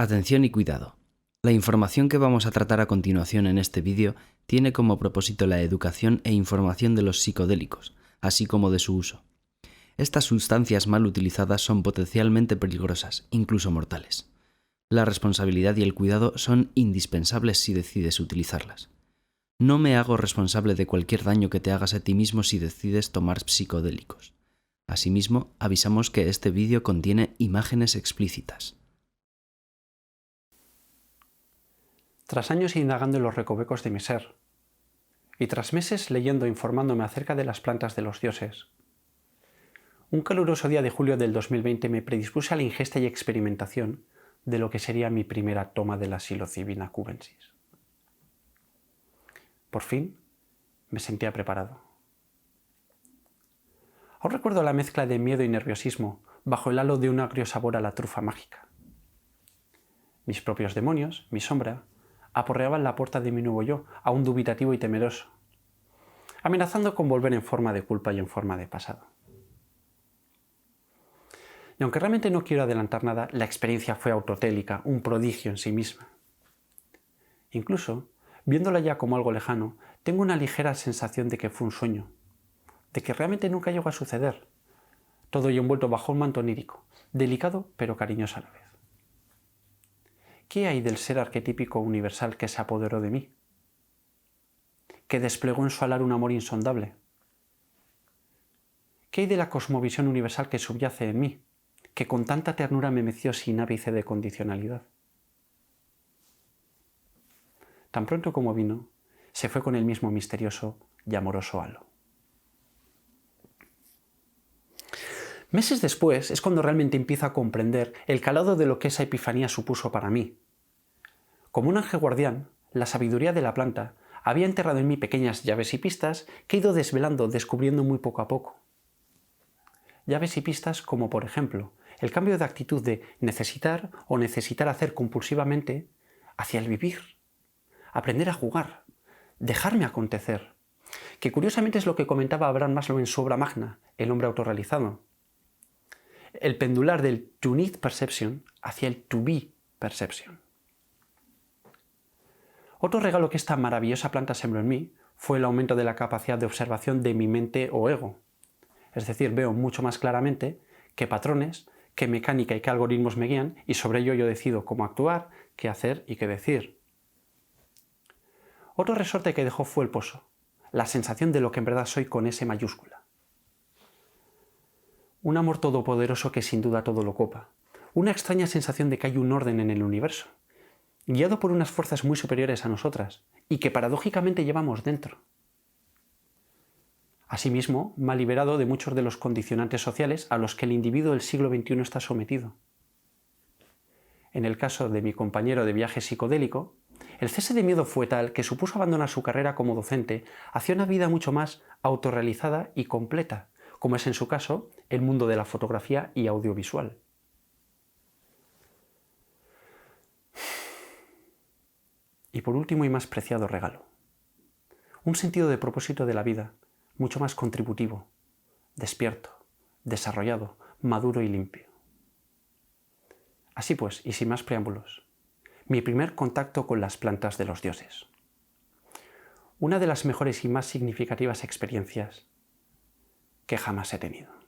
Atención y cuidado. La información que vamos a tratar a continuación en este vídeo tiene como propósito la educación e información de los psicodélicos, así como de su uso. Estas sustancias mal utilizadas son potencialmente peligrosas, incluso mortales. La responsabilidad y el cuidado son indispensables si decides utilizarlas. No me hago responsable de cualquier daño que te hagas a ti mismo si decides tomar psicodélicos. Asimismo, avisamos que este vídeo contiene imágenes explícitas. Tras años indagando en los recovecos de mi ser, y tras meses leyendo e informándome acerca de las plantas de los dioses, un caluroso día de julio del 2020 me predispuse a la ingesta y experimentación de lo que sería mi primera toma de la psilocibina cubensis. Por fin me sentía preparado. Aún recuerdo la mezcla de miedo y nerviosismo bajo el halo de un agrio sabor a la trufa mágica. Mis propios demonios, mi sombra, aporreaban la puerta de mi nuevo yo, aún dubitativo y temeroso, amenazando con volver en forma de culpa y en forma de pasado. Y aunque realmente no quiero adelantar nada, la experiencia fue autotélica, un prodigio en sí misma. Incluso, viéndola ya como algo lejano, tengo una ligera sensación de que fue un sueño, de que realmente nunca llegó a suceder, todo ello envuelto bajo un manto onírico, delicado pero cariñoso a la vez. ¿Qué hay del ser arquetípico universal que se apoderó de mí? ¿Que desplegó en su alar un amor insondable? ¿Qué hay de la cosmovisión universal que subyace en mí, que con tanta ternura me meció sin ápice de condicionalidad? Tan pronto como vino, se fue con el mismo misterioso y amoroso halo. Meses después es cuando realmente empiezo a comprender el calado de lo que esa epifanía supuso para mí. Como un ángel guardián, la sabiduría de la planta había enterrado en mí pequeñas llaves y pistas que he ido desvelando, descubriendo muy poco a poco. Llaves y pistas como, por ejemplo, el cambio de actitud de necesitar o necesitar hacer compulsivamente hacia el vivir, aprender a jugar, dejarme acontecer, que curiosamente es lo que comentaba Abraham Maslow en su obra magna, El hombre autorrealizado. El pendular del to need perception hacia el to be perception. Otro regalo que esta maravillosa planta sembró en mí fue el aumento de la capacidad de observación de mi mente o ego. Es decir, veo mucho más claramente qué patrones, qué mecánica y qué algoritmos me guían, y sobre ello yo decido cómo actuar, qué hacer y qué decir. Otro resorte que dejó fue el pozo, la sensación de lo que en verdad soy con S mayúscula. Un amor todopoderoso que sin duda todo lo copa. Una extraña sensación de que hay un orden en el universo, guiado por unas fuerzas muy superiores a nosotras, y que paradójicamente llevamos dentro. Asimismo, me ha liberado de muchos de los condicionantes sociales a los que el individuo del siglo XXI está sometido. En el caso de mi compañero de viaje psicodélico, el cese de miedo fue tal que supuso abandonar su carrera como docente hacia una vida mucho más autorrealizada y completa, como es en su caso el mundo de la fotografía y audiovisual. Y por último y más preciado regalo, un sentido de propósito de la vida mucho más contributivo, despierto, desarrollado, maduro y limpio. Así pues, y sin más preámbulos, mi primer contacto con las plantas de los dioses. Una de las mejores y más significativas experiencias que jamás he tenido.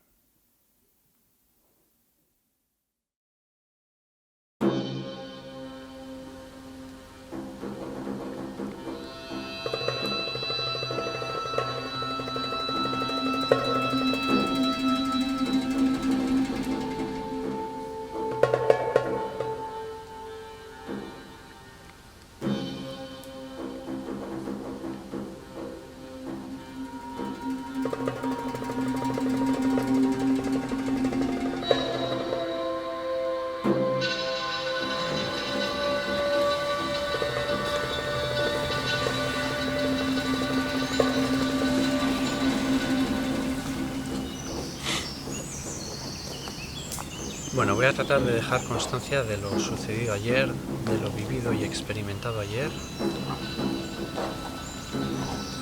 Bueno, voy a tratar de dejar constancia de lo sucedido ayer, de lo vivido y experimentado ayer.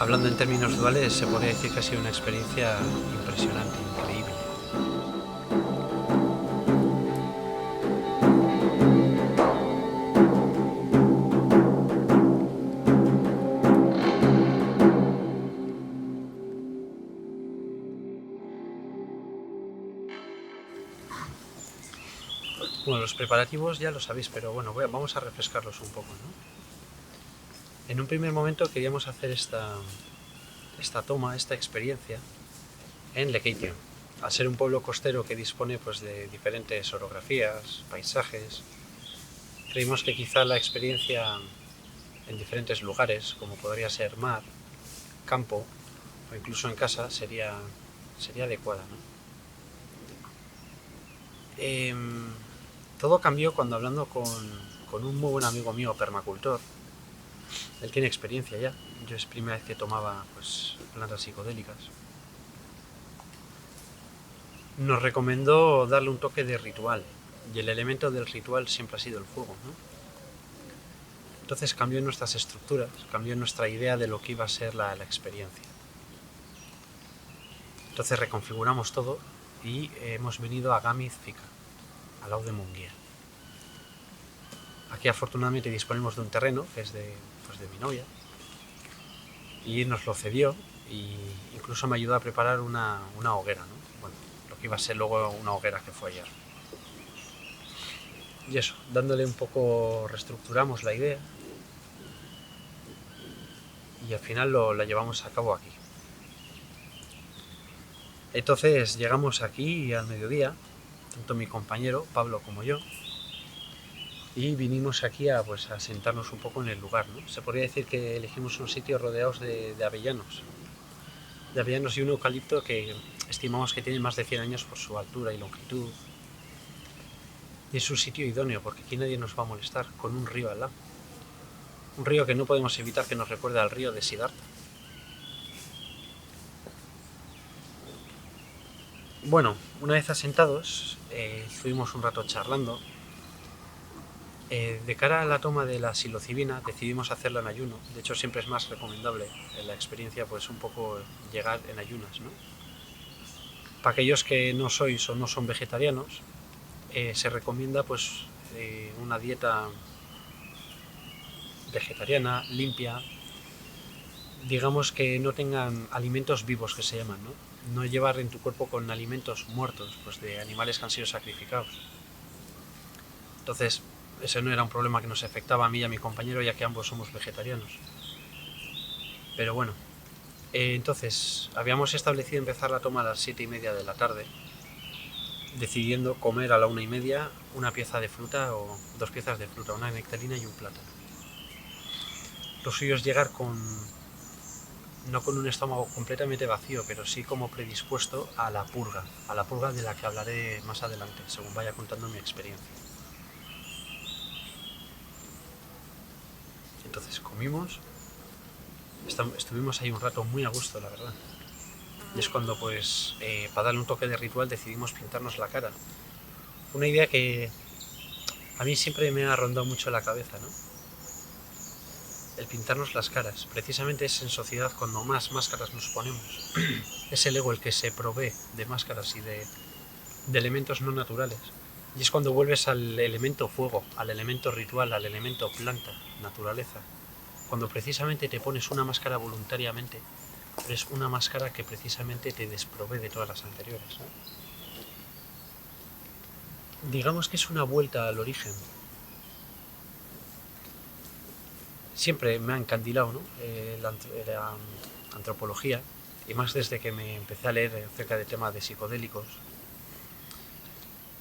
Hablando en términos duales, se podría decir que ha sido una experiencia impresionante, increíble. Bueno, los preparativos ya lo sabéis, pero bueno, vamos a refrescarlos un poco, ¿no? En un primer momento queríamos hacer esta experiencia en Lekeitio. Al ser un pueblo costero que dispone pues, de diferentes orografías, paisajes, creímos que quizá la experiencia en diferentes lugares, como podría ser mar, campo o incluso en casa, sería adecuada, ¿no? Todo cambió cuando, hablando con un muy buen amigo mío, permacultor, él tiene experiencia ya, yo es primera vez que tomaba pues, plantas psicodélicas, nos recomendó darle un toque de ritual, y el elemento del ritual siempre ha sido el fuego, ¿no? Entonces cambió nuestras estructuras, cambió nuestra idea de lo que iba a ser la experiencia. Entonces reconfiguramos todo y hemos venido a Gamiz Fika, al lado de Munguía. Aquí afortunadamente disponemos de un terreno que es de mi novia, y nos lo cedió, e incluso me ayudó a preparar una hoguera, ¿no? Bueno, lo que iba a ser luego una hoguera que fue ayer. Y eso, dándole un poco, reestructuramos la idea y al final la llevamos a cabo aquí. Entonces llegamos aquí al mediodía, tanto mi compañero Pablo como yo, y vinimos aquí a sentarnos un poco en el lugar, ¿no? Se podría decir que elegimos un sitio rodeados de avellanos y un eucalipto que estimamos que tiene más de 100 años por su altura y longitud. Y es un sitio idóneo porque aquí nadie nos va a molestar, con un río al lado. Un río que no podemos evitar que nos recuerde al río de Siddhartha. Bueno, una vez asentados, estuvimos un rato charlando. De cara a la toma de la psilocibina decidimos hacerla en ayuno. De hecho siempre es más recomendable en la experiencia pues un poco llegar en ayunas, ¿no? Para aquellos que no sois o no son vegetarianos, se recomienda pues una dieta vegetariana, limpia, digamos que no tengan alimentos vivos que se llaman, ¿no? No llevar en tu cuerpo con alimentos muertos, pues de animales que han sido sacrificados. Entonces, ese no era un problema que nos afectaba a mí y a mi compañero, ya que ambos somos vegetarianos. Pero bueno, entonces habíamos establecido empezar la toma a las 7:30 de la tarde, decidiendo comer a la 1:30 una pieza de fruta o 2 piezas de fruta, una nectarina y un plátano. Lo suyo es llegar no con un estómago completamente vacío, pero sí como predispuesto a la purga de la que hablaré más adelante, según vaya contando mi experiencia. Entonces comimos, estuvimos ahí un rato muy a gusto, la verdad. Y es cuando, para darle un toque de ritual, decidimos pintarnos la cara. Una idea que a mí siempre me ha rondado mucho la cabeza, ¿no? El pintarnos las caras. Precisamente es en sociedad cuando más máscaras nos ponemos. Es el ego el que se provee de máscaras y de elementos no naturales. Y es cuando vuelves al elemento fuego, al elemento ritual, al elemento planta, naturaleza. Cuando precisamente te pones una máscara voluntariamente, pero es una máscara que precisamente te desprovee de todas las anteriores, ¿no? Digamos que es una vuelta al origen. Siempre me ha encandilado, ¿no? la antropología, y más desde que me empecé a leer acerca del tema de psicodélicos.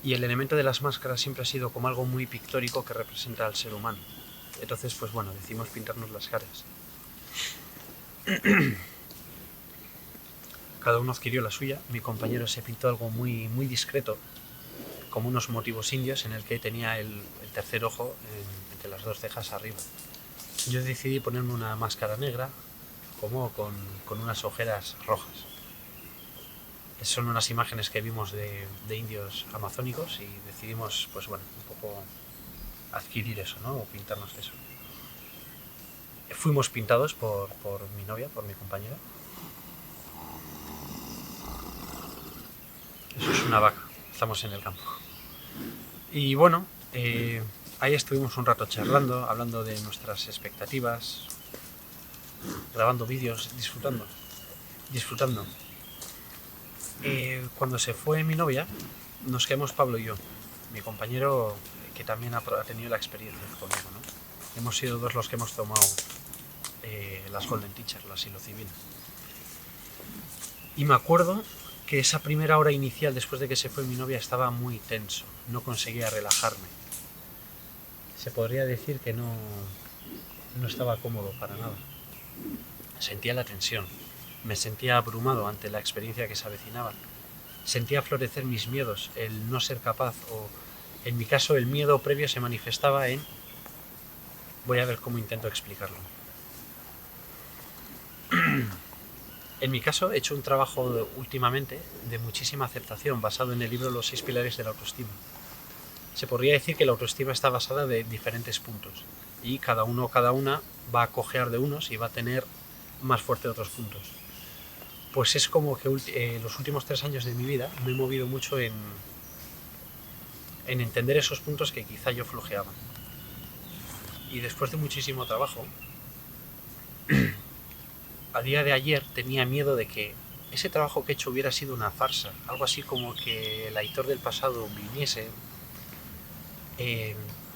Y el elemento de las máscaras siempre ha sido como algo muy pictórico que representa al ser humano. Entonces, pues bueno, decidimos pintarnos las caras. Cada uno adquirió la suya. Mi compañero se pintó algo muy, muy discreto, como unos motivos indios en el que tenía el tercer ojo entre las 2 cejas arriba. Yo decidí ponerme una máscara negra, como con unas ojeras rojas. Son unas imágenes que vimos de indios amazónicos y decidimos, pues bueno, un poco adquirir eso, ¿no? O pintarnos eso. Fuimos pintados por mi novia, por mi compañera. Eso es una vaca, estamos en el campo. Y bueno, ahí estuvimos un rato charlando, hablando de nuestras expectativas, grabando vídeos, disfrutando. Cuando se fue mi novia, nos quedamos Pablo y yo. mi compañero que también ha tenido la experiencia conmigo, ¿no? Hemos sido dos los que hemos tomado las Golden Teacher, la psilocibina. Y me acuerdo que esa primera hora inicial después de que se fue mi novia estaba muy tenso, no conseguía relajarme. Se podría decir que no estaba cómodo para nada. Sentía la tensión, me sentía abrumado ante la experiencia que se avecinaba. Sentía florecer mis miedos, el no ser capaz, o en mi caso el miedo previo se manifestaba en... Voy a ver cómo intento explicarlo. En mi caso he hecho un trabajo últimamente de muchísima aceptación basado en el libro Los 6 pilares de la autoestima. Se podría decir que la autoestima está basada de diferentes puntos y cada uno o cada una va a cojear de unos y va a tener más fuerte otros puntos. Pues es como que los últimos 3 años de mi vida me he movido mucho en entender esos puntos que quizá yo flojeaba. Y después de muchísimo trabajo, a día de ayer tenía miedo de que ese trabajo que he hecho hubiera sido una farsa, algo así como que el Aitor del pasado viniese,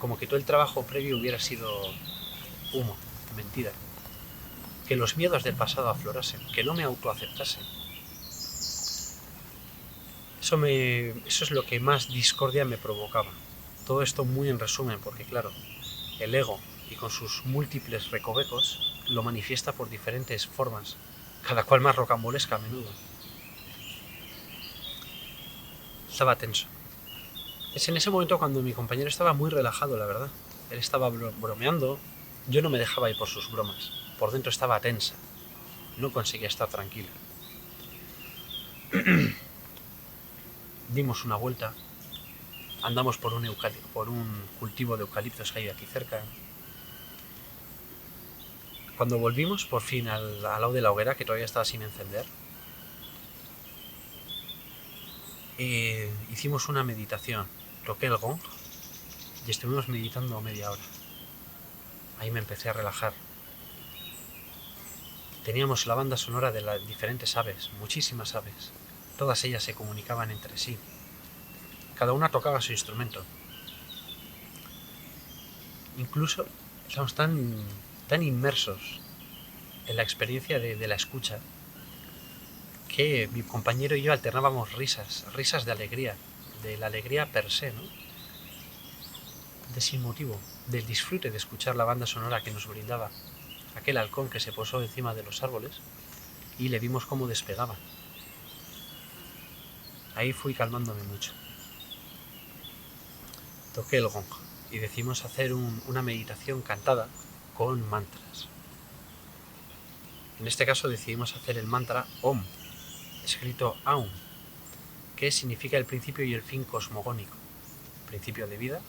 como que todo el trabajo previo hubiera sido humo, mentira, que los miedos del pasado aflorasen, que no me autoaceptase. Eso es lo que más discordia me provocaba. Todo esto muy en resumen, porque claro, el ego, y con sus múltiples recovecos, lo manifiesta por diferentes formas, cada cual más rocambolesca a menudo. Estaba tenso. Es en ese momento cuando mi compañero estaba muy relajado, la verdad. Él estaba bromeando, yo no me dejaba ir por sus bromas. Por dentro estaba tensa, no conseguía estar tranquila. Dimos una vuelta, andamos por un cultivo de eucaliptos que hay aquí cerca. Cuando volvimos por fin al lado de la hoguera, que todavía estaba sin encender, hicimos una meditación. Toqué el gong y estuvimos meditando media hora. Ahí me empecé a relajar. Teníamos la banda sonora de las diferentes aves, muchísimas aves. Todas ellas se comunicaban entre sí. Cada una tocaba su instrumento. Incluso estamos tan inmersos en la experiencia de la escucha que mi compañero y yo alternábamos risas de alegría, de la alegría per se, ¿no? De sin motivo, del disfrute de escuchar la banda sonora que nos brindaba aquel halcón que se posó encima de los árboles y le vimos cómo despegaba. Ahí fui calmándome mucho. Toqué el gong y decidimos hacer una meditación cantada con mantras. En este caso decidimos hacer el mantra Om, escrito Aum, que significa el principio y el fin cosmogónico. Principio de vida,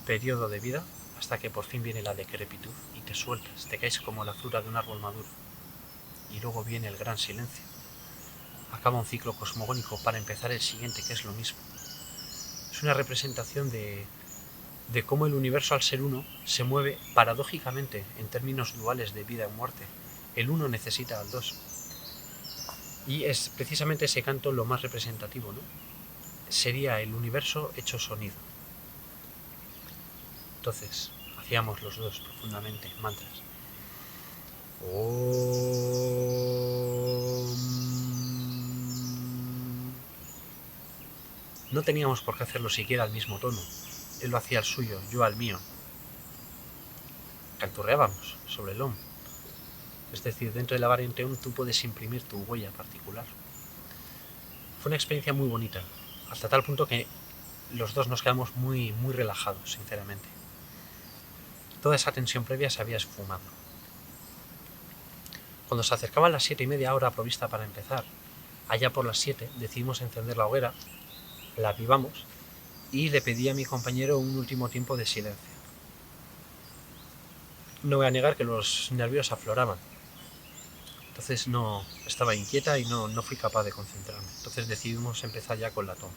periodo de vida, hasta que por fin viene la decrepitud y te sueltas, te caes como la fruta de un árbol maduro. Y luego viene el gran silencio. Acaba un ciclo cosmogónico para empezar el siguiente, que es lo mismo. Es una representación de cómo el universo al ser uno se mueve paradójicamente en términos duales de vida o muerte. El uno necesita al dos. Y es precisamente ese canto lo más representativo, ¿no? Sería el universo hecho sonido. Entonces, hacíamos los dos profundamente mantras. No teníamos por qué hacerlo siquiera al mismo tono. Él lo hacía al suyo, yo al mío. Canturreábamos sobre el Om. Es decir, dentro de la variante Om tú puedes imprimir tu huella particular. Fue una experiencia muy bonita, hasta tal punto que los dos nos quedamos muy, muy relajados, sinceramente. Toda esa tensión previa se había esfumado. Cuando se acercaban las 7:30, hora provista para empezar, allá por las 7 decidimos encender la hoguera, la avivamos y le pedí a mi compañero un último tiempo de silencio. No voy a negar que los nervios afloraban. Entonces no estaba inquieta y no fui capaz de concentrarme. Entonces decidimos empezar ya con la toma.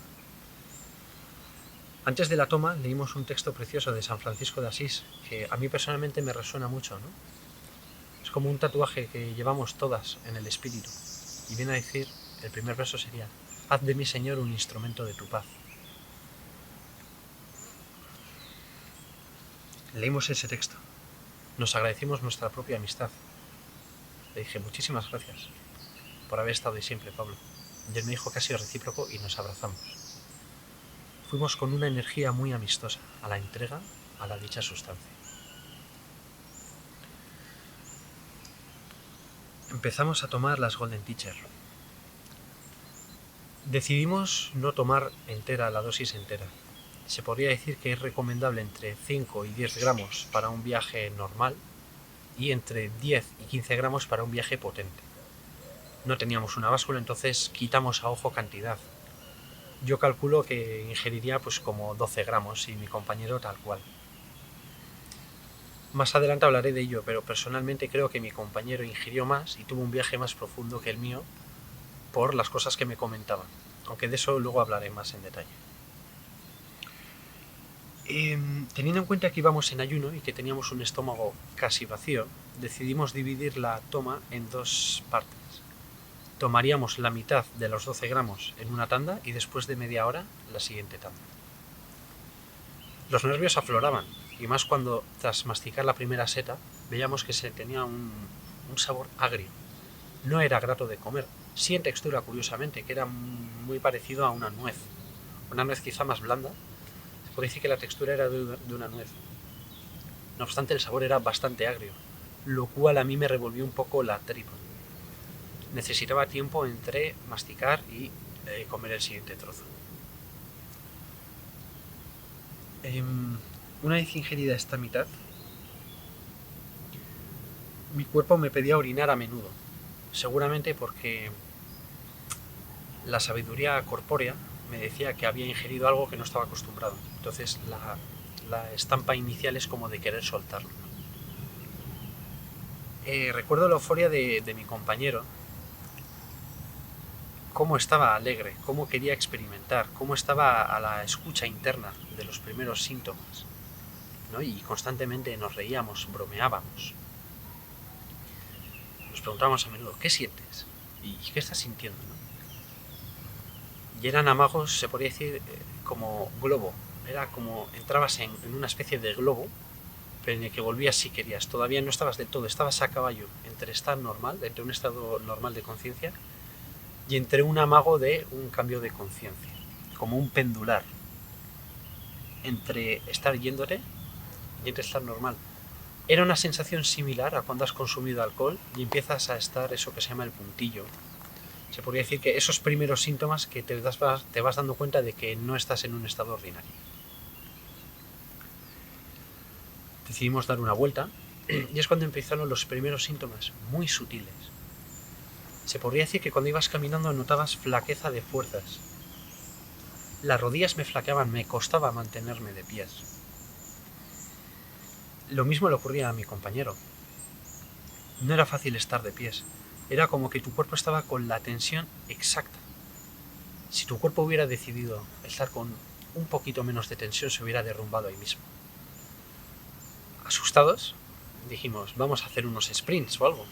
Antes de la toma leímos un texto precioso de San Francisco de Asís que a mí personalmente me resuena mucho, ¿no? Es como un tatuaje que llevamos todas en el espíritu. Y viene a decir, el primer verso sería: haz de mí, Señor, un instrumento de tu paz. Leímos ese texto. Nos agradecimos nuestra propia amistad. Le dije, muchísimas gracias por haber estado ahí siempre, Pablo. Y él me dijo que ha sido recíproco y nos abrazamos. Fuimos con una energía muy amistosa a la entrega a la dicha sustancia. Empezamos a tomar las Golden Teacher. Decidimos no tomar entera la dosis entera. Se podría decir que es recomendable entre 5 y 10 gramos para un viaje normal y entre 10 y 15 gramos para un viaje potente. No teníamos una báscula, entonces quitamos a ojo cantidad. Yo calculo que ingeriría pues como 12 gramos y mi compañero tal cual. Más adelante hablaré de ello, pero personalmente creo que mi compañero ingirió más y tuvo un viaje más profundo que el mío por las cosas que me comentaban, aunque de eso luego hablaré más en detalle. Teniendo en cuenta que íbamos en ayuno y que teníamos un estómago casi vacío, decidimos dividir la toma en 2 partes. Tomaríamos la mitad de los 12 gramos en una tanda y después de media hora la siguiente tanda. Los nervios afloraban, y más cuando tras masticar la primera seta veíamos que se tenía un sabor agrio. No era grato de comer, sí en textura curiosamente, que era muy parecido a una nuez quizá más blanda. Se puede decir que la textura era de una nuez. No obstante, el sabor era bastante agrio, lo cual a mí me revolvió un poco la tripa. Necesitaba tiempo entre masticar y comer el siguiente trozo. Una vez ingerida esta mitad, mi cuerpo me pedía orinar a menudo, seguramente porque la sabiduría corpórea me decía que había ingerido algo que no estaba acostumbrado. Entonces la estampa inicial es como de querer soltarlo. Recuerdo la euforia de mi compañero, cómo estaba alegre, cómo quería experimentar, cómo estaba a la escucha interna de los primeros síntomas, ¿no? Y constantemente nos reíamos, bromeábamos. Nos preguntábamos a menudo, ¿qué sientes? ¿Y qué estás sintiendo? ¿No? Y eran amagos, se podría decir, como globo. Era como entrabas en una especie de globo, pero en el que volvías si querías. Todavía no estabas del todo, estabas a caballo entre estar normal, entre un estado normal de conciencia, y entre un amago de un cambio de conciencia, como un pendular, entre estar yéndote y entre estar normal. Era una sensación similar a cuando has consumido alcohol y empiezas a estar eso que se llama el puntillo. Se podría decir que esos primeros síntomas que te vas dando cuenta de que no estás en un estado ordinario. Decidimos dar una vuelta y es cuando empezaron los primeros síntomas, muy sutiles. Se podría decir que cuando ibas caminando notabas flaqueza de fuerzas. Las rodillas me flaqueaban, me costaba mantenerme de pies. Lo mismo le ocurría a mi compañero. No era fácil estar de pies. Era como que tu cuerpo estaba con la tensión exacta. Si tu cuerpo hubiera decidido estar con un poquito menos de tensión, se hubiera derrumbado ahí mismo. Asustados, dijimos, vamos a hacer unos sprints o algo.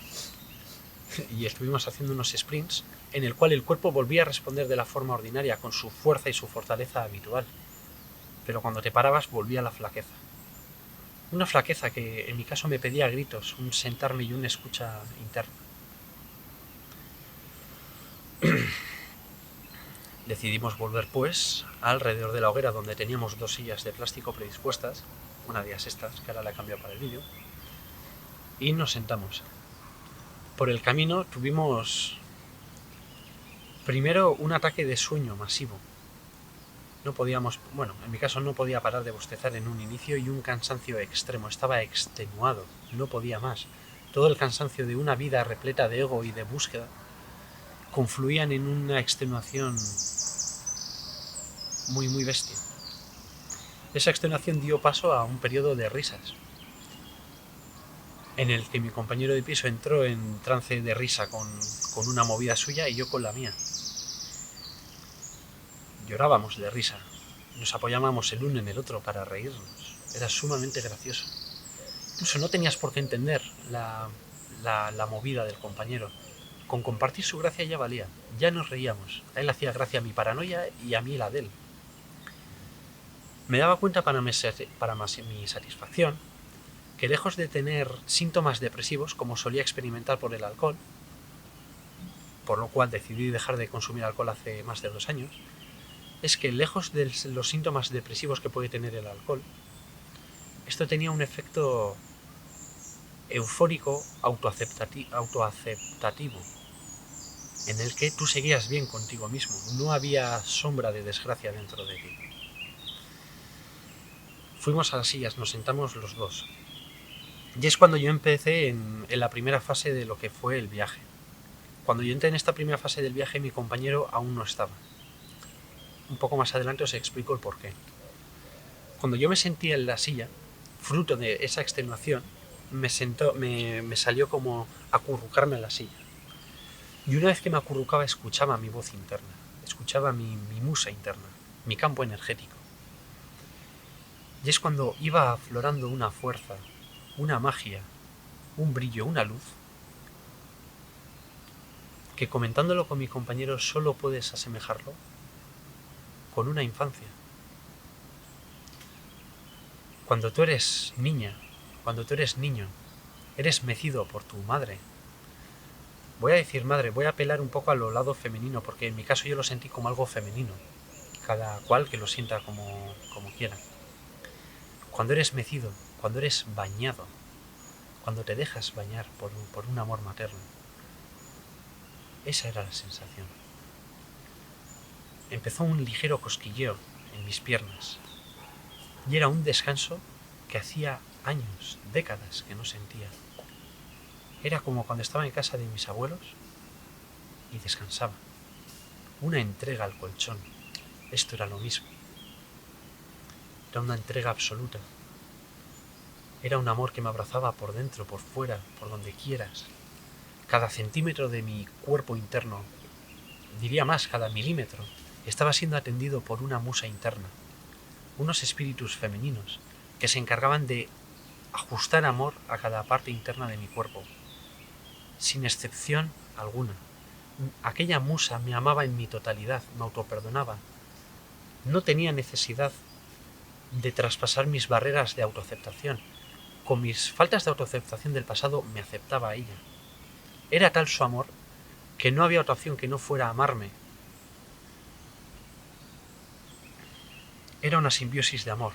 Y estuvimos haciendo unos sprints en el cual el cuerpo volvía a responder de la forma ordinaria, con su fuerza y su fortaleza habitual. Pero cuando te parabas volvía la flaqueza. Una flaqueza que en mi caso me pedía a gritos, un sentarme y una escucha interna. Decidimos volver pues alrededor de la hoguera, donde teníamos 2 sillas de plástico predispuestas, una de ellas estas, que ahora la he cambiado para el vídeo, y nos sentamos. Por el camino tuvimos primero un ataque de sueño masivo. No podíamos, en mi caso no podía parar de bostezar en un inicio y un cansancio extremo, estaba extenuado, no podía más. Todo el cansancio de una vida repleta de ego y de búsqueda confluían en una extenuación muy, muy bestia. Esa extenuación dio paso a un periodo de risas, en el que mi compañero de piso entró en trance de risa con una movida suya y yo con la mía. Llorábamos de risa, nos apoyábamos el uno en el otro para reírnos. Era sumamente gracioso. Incluso no tenías por qué entender la movida del compañero. Con compartir su gracia ya valía. Ya nos reíamos. A él hacía gracia mi paranoia y a mí la de él. Me daba cuenta para mi satisfacción que lejos de tener síntomas depresivos, como solía experimentar por el alcohol, por lo cual decidí dejar de consumir alcohol hace más de 2 años, es que lejos de los síntomas depresivos que puede tener el alcohol, esto tenía un efecto eufórico autoaceptativo, en el que tú seguías bien contigo mismo, no había sombra de desgracia dentro de ti. Fuimos a las sillas, nos sentamos los dos. Y es cuando yo empecé en la primera fase de lo que fue el viaje. Cuando yo entré en esta primera fase del viaje, mi compañero aún no estaba. Un poco más adelante os explico el porqué. Cuando yo me sentía en la silla, fruto de esa extenuación, me salió como acurrucarme en la silla. Y una vez que me acurrucaba, escuchaba mi voz interna, escuchaba mi musa interna, mi campo energético. Y es cuando iba aflorando una fuerza, una magia, un brillo, una luz, que comentándolo con mi compañero solo puedes asemejarlo con una infancia. Cuando tú eres niña, cuando tú eres niño, eres mecido por tu madre. Voy a decir madre, voy a apelar un poco a lo lado femenino, porque en mi caso yo lo sentí como algo femenino, cada cual que lo sienta como quiera. Cuando eres mecido, cuando eres bañado, cuando te dejas bañar por un amor materno, esa era la sensación. Empezó un ligero cosquilleo en mis piernas, y era un descanso que hacía años, décadas que no sentía. Era como cuando estaba en casa de mis abuelos y descansaba. Una entrega al colchón. Esto era lo mismo. Era una entrega absoluta. Era un amor que me abrazaba por dentro, por fuera, por donde quieras. Cada centímetro de mi cuerpo interno, diría más, cada milímetro, estaba siendo atendido por una musa interna. Unos espíritus femeninos que se encargaban de ajustar amor a cada parte interna de mi cuerpo, sin excepción alguna. Aquella musa me amaba en mi totalidad, me autoperdonaba. No tenía necesidad de traspasar mis barreras de autoaceptación. Con mis faltas de autoaceptación del pasado me aceptaba a ella. Era tal su amor que no había otra opción que no fuera amarme. Era una simbiosis de amor.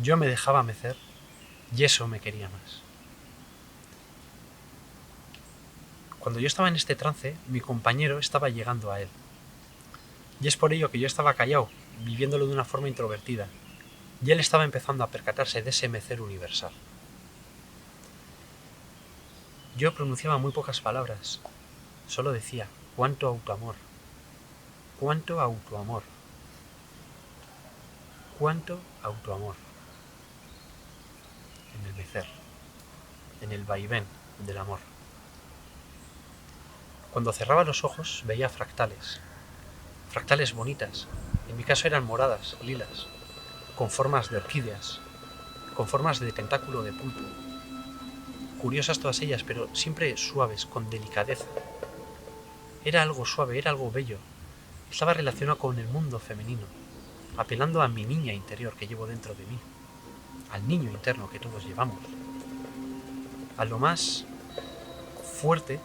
Yo me dejaba mecer y eso me quería más. Cuando yo estaba en este trance, mi compañero estaba llegando a él. Y es por ello que yo estaba callado, viviéndolo de una forma introvertida. Y él estaba empezando a percatarse de ese mecer universal. Yo pronunciaba muy pocas palabras. Solo decía, cuánto autoamor. Cuánto autoamor. Cuánto autoamor. En el mecer. En el vaivén del amor. Cuando cerraba los ojos veía fractales. Fractales bonitas. En mi caso eran moradas, lilas. Con formas de orquídeas. Con formas de tentáculo de pulpo. Curiosas todas ellas, pero siempre suaves, con delicadeza. Era algo suave, era algo bello. Estaba relacionado con el mundo femenino, apelando a mi niña interior que llevo dentro de mí, al niño interno que todos llevamos, a lo más fuerte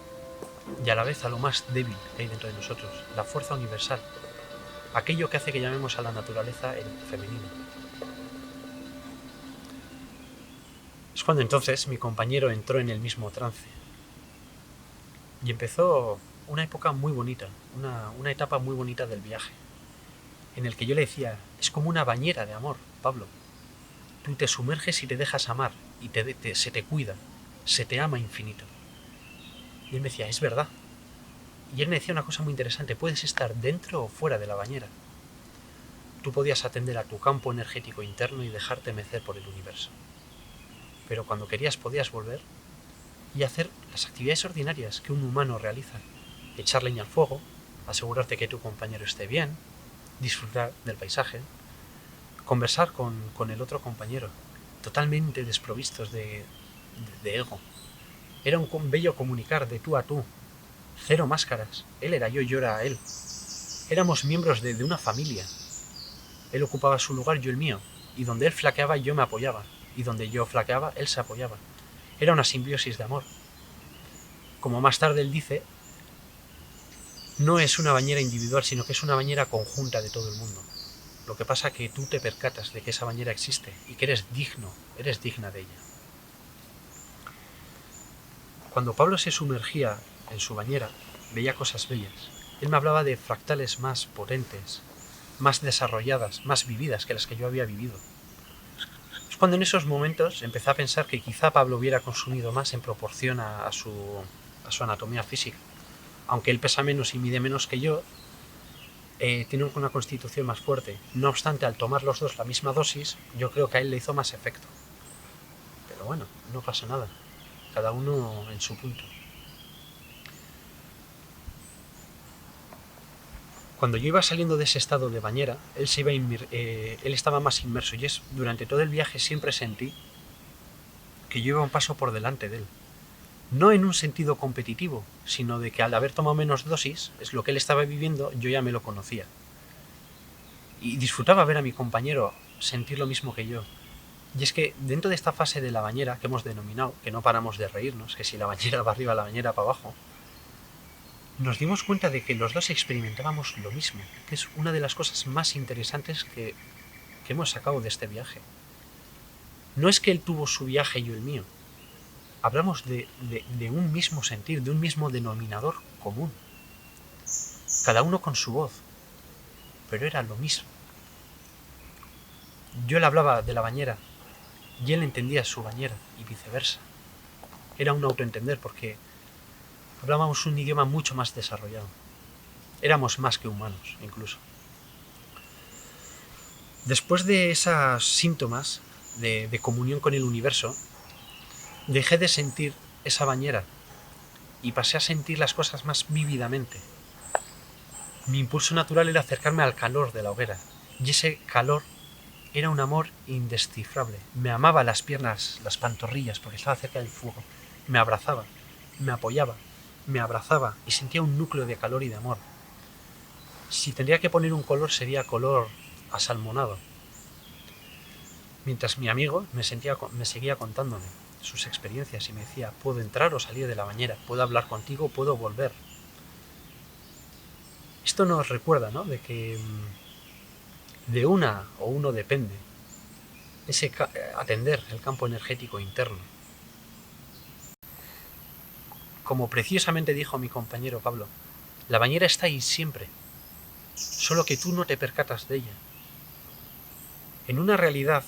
y a la vez a lo más débil que hay dentro de nosotros, la fuerza universal, aquello que hace que llamemos a la naturaleza el femenino. Es cuando entonces mi compañero entró en el mismo trance y empezó una época muy bonita, una etapa muy bonita del viaje, en el que yo le decía, es como una bañera de amor, Pablo. Tú te sumerges y te dejas amar, y se te cuida, se te ama infinito. Y él me decía, es verdad. Y él me decía una cosa muy interesante, puedes estar dentro o fuera de la bañera. Tú podías atender a tu campo energético interno y dejarte mecer por el universo. Pero cuando querías podías volver y hacer las actividades ordinarias que un humano realiza. Echar leña al fuego, asegurarte que tu compañero esté bien, disfrutar del paisaje, conversar con el otro compañero, totalmente desprovistos de ego. Era un bello comunicar de tú a tú, cero máscaras, él era yo era él. Éramos miembros de una familia. Él ocupaba su lugar, yo el mío, y donde él flaqueaba yo me apoyaba. y donde yo flaqueaba, él se apoyaba. Era una simbiosis de amor. Como más tarde él dice, no es una bañera individual, sino que es una bañera conjunta de todo el mundo. Lo que pasa es que tú te percatas de que esa bañera existe y que eres digna de ella. Cuando Pablo se sumergía en su bañera, veía cosas bellas. Él me hablaba de fractales más potentes, más desarrolladas, más vividas que las que yo había vivido. Es cuando en esos momentos empecé a pensar que quizá Pablo hubiera consumido más en proporción a su anatomía física. Aunque él pesa menos y mide menos que yo, tiene una constitución más fuerte. No obstante, al tomar los dos la misma dosis, yo creo que a él le hizo más efecto. Pero bueno, no pasa nada. Cada uno en su punto. Cuando yo iba saliendo de ese estado de bañera, él estaba más inmerso y durante todo el viaje siempre sentí que yo iba un paso por delante de él. No en un sentido competitivo, sino de que al haber tomado menos dosis, es lo que él estaba viviendo, yo ya me lo conocía. Y disfrutaba ver a mi compañero sentir lo mismo que yo. Y es que dentro de esta fase de la bañera que hemos denominado, que no paramos de reírnos, que si la bañera va arriba, la bañera para abajo, nos dimos cuenta de que los dos experimentábamos lo mismo, que es una de las cosas más interesantes que hemos sacado de este viaje. No es que él tuvo su viaje y yo el mío. Hablamos de un mismo sentir, de un mismo denominador común. Cada uno con su voz, pero era lo mismo. Yo le hablaba de la bañera y él entendía su bañera y viceversa. Era un autoentender porque hablábamos un idioma mucho más desarrollado. Éramos más que humanos, incluso. Después de esos síntomas de comunión con el universo, dejé de sentir esa bañera y pasé a sentir las cosas más vívidamente. Mi impulso natural era acercarme al calor de la hoguera, y ese calor era un amor indescifrable. Me amaba las piernas, las pantorrillas, porque estaba cerca del fuego. Me abrazaba, me apoyaba, me abrazaba y sentía un núcleo de calor y de amor. Si tendría que poner un color, sería color asalmonado. Mientras mi amigo me seguía contándome sus experiencias y me decía, puedo entrar o salir de la bañera, puedo hablar contigo, puedo volver. Esto nos recuerda, ¿no?, de que de una o uno depende atender el campo energético interno. Como preciosamente dijo mi compañero Pablo, la bañera está ahí siempre, solo que tú no te percatas de ella. En una realidad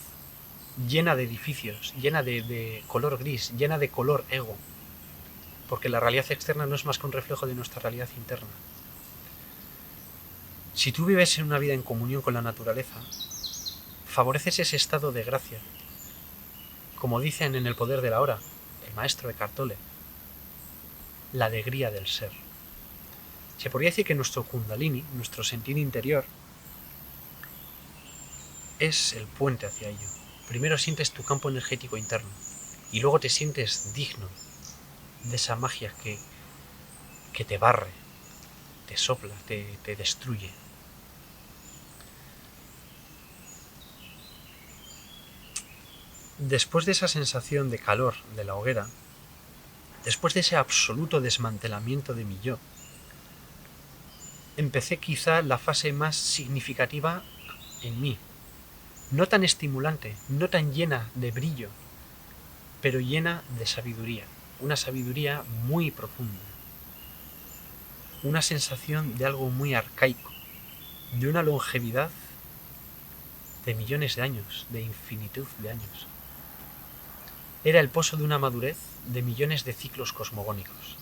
llena de edificios, llena de color gris, llena de color ego, porque la realidad externa no es más que un reflejo de nuestra realidad interna. Si tú vives en una vida en comunión con la naturaleza, favoreces ese estado de gracia. Como dicen en El poder de la hora, el maestro Eckhart Tolle, la alegría del ser. Se podría decir que nuestro kundalini, nuestro sentir interior, es el puente hacia ello. Primero sientes tu campo energético interno y luego te sientes digno de esa magia que te barre, te sopla, te destruye. Después de esa sensación de calor de la hoguera, después de ese absoluto desmantelamiento de mi yo, empecé quizá la fase más significativa en mí. No tan estimulante, no tan llena de brillo, pero llena de sabiduría. Una sabiduría muy profunda. Una sensación de algo muy arcaico, de una longevidad de millones de años, de infinitud de años. Era el pozo de una madurez de millones de ciclos cosmogónicos.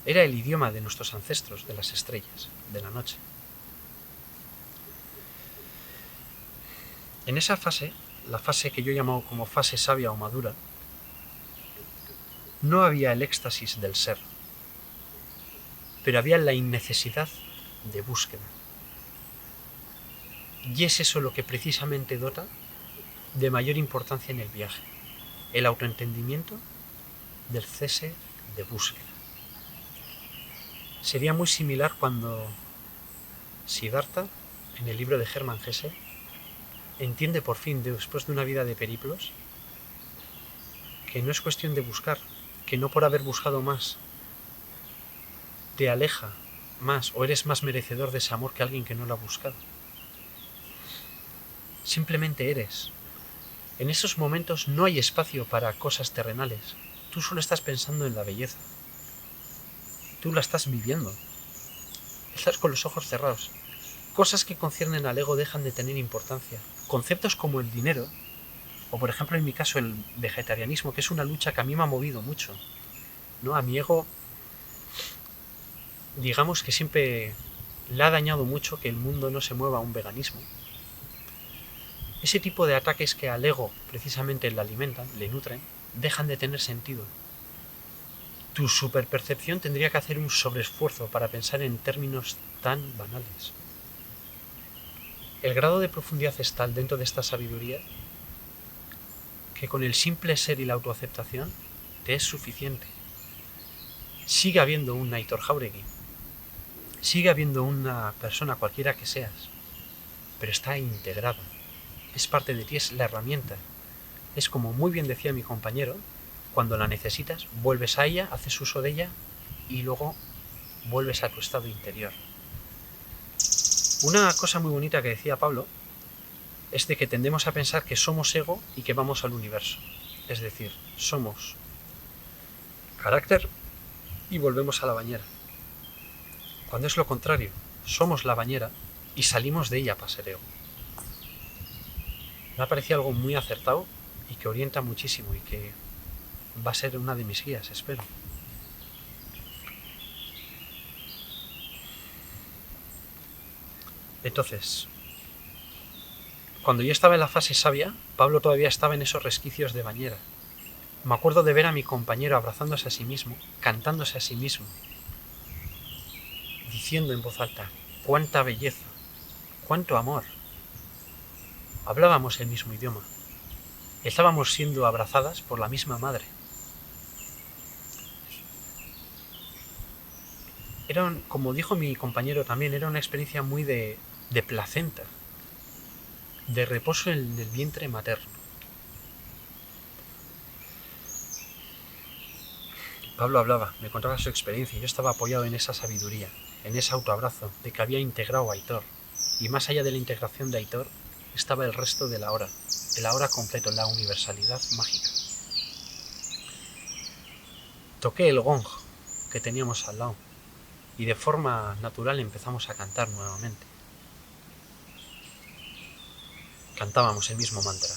Era el idioma de nuestros ancestros, de las estrellas, de la noche. En esa fase, la fase que yo llamo como fase sabia o madura, no había el éxtasis del ser, pero había la innecesidad de búsqueda. Y es eso lo que precisamente dota de mayor importancia en el viaje, el autoentendimiento del cese de búsqueda. Sería muy similar cuando Siddhartha, en el libro de Hermann Hesse, entiende por fin, después de una vida de periplos, que no es cuestión de buscar, que no por haber buscado más te aleja más o eres más merecedor de ese amor que alguien que no lo ha buscado. Simplemente eres. En esos momentos no hay espacio para cosas terrenales. Tú solo estás pensando en la belleza. Tú la estás viviendo. Estás con los ojos cerrados. Cosas que conciernen al ego dejan de tener importancia. Conceptos como el dinero, o por ejemplo en mi caso el vegetarianismo, que es una lucha que a mí me ha movido mucho, ¿no? A mi ego, digamos que siempre le ha dañado mucho que el mundo no se mueva a un veganismo. Ese tipo de ataques que al ego precisamente le alimentan, le nutren, dejan de tener sentido. Tu superpercepción tendría que hacer un sobreesfuerzo para pensar en términos tan banales. El grado de profundidad es tal dentro de esta sabiduría que con el simple ser y la autoaceptación te es suficiente. Sigue habiendo un Aitor Jáuregui, sigue habiendo una persona cualquiera que seas, pero está integrada. Es parte de ti, es la herramienta. Es como muy bien decía mi compañero, cuando la necesitas, vuelves a ella, haces uso de ella y luego vuelves a tu estado interior. Una cosa muy bonita que decía Pablo es de que tendemos a pensar que somos ego y que vamos al universo. Es decir, somos carácter y volvemos a la bañera. Cuando es lo contrario, somos la bañera y salimos de ella para ser ego. Me ha parecido algo muy acertado y que orienta muchísimo y que va a ser una de mis guías, espero. Entonces, cuando yo estaba en la fase sabia, Pablo todavía estaba en esos resquicios de bañera. Me acuerdo de ver a mi compañero abrazándose a sí mismo, cantándose a sí mismo, diciendo en voz alta, cuánta belleza, cuánto amor. Hablábamos el mismo idioma. Estábamos siendo abrazadas por la misma madre. Como dijo mi compañero también, era una experiencia muy de placenta, de reposo en el vientre materno. Pablo hablaba, me contaba su experiencia y yo estaba apoyado en esa sabiduría, en ese autoabrazo de que había integrado a Aitor. Y más allá de la integración de Aitor estaba el resto de la hora, el ahora completo, la universalidad mágica. Toqué el gong que teníamos al lado y de forma natural empezamos a cantar nuevamente. Cantábamos el mismo mantra.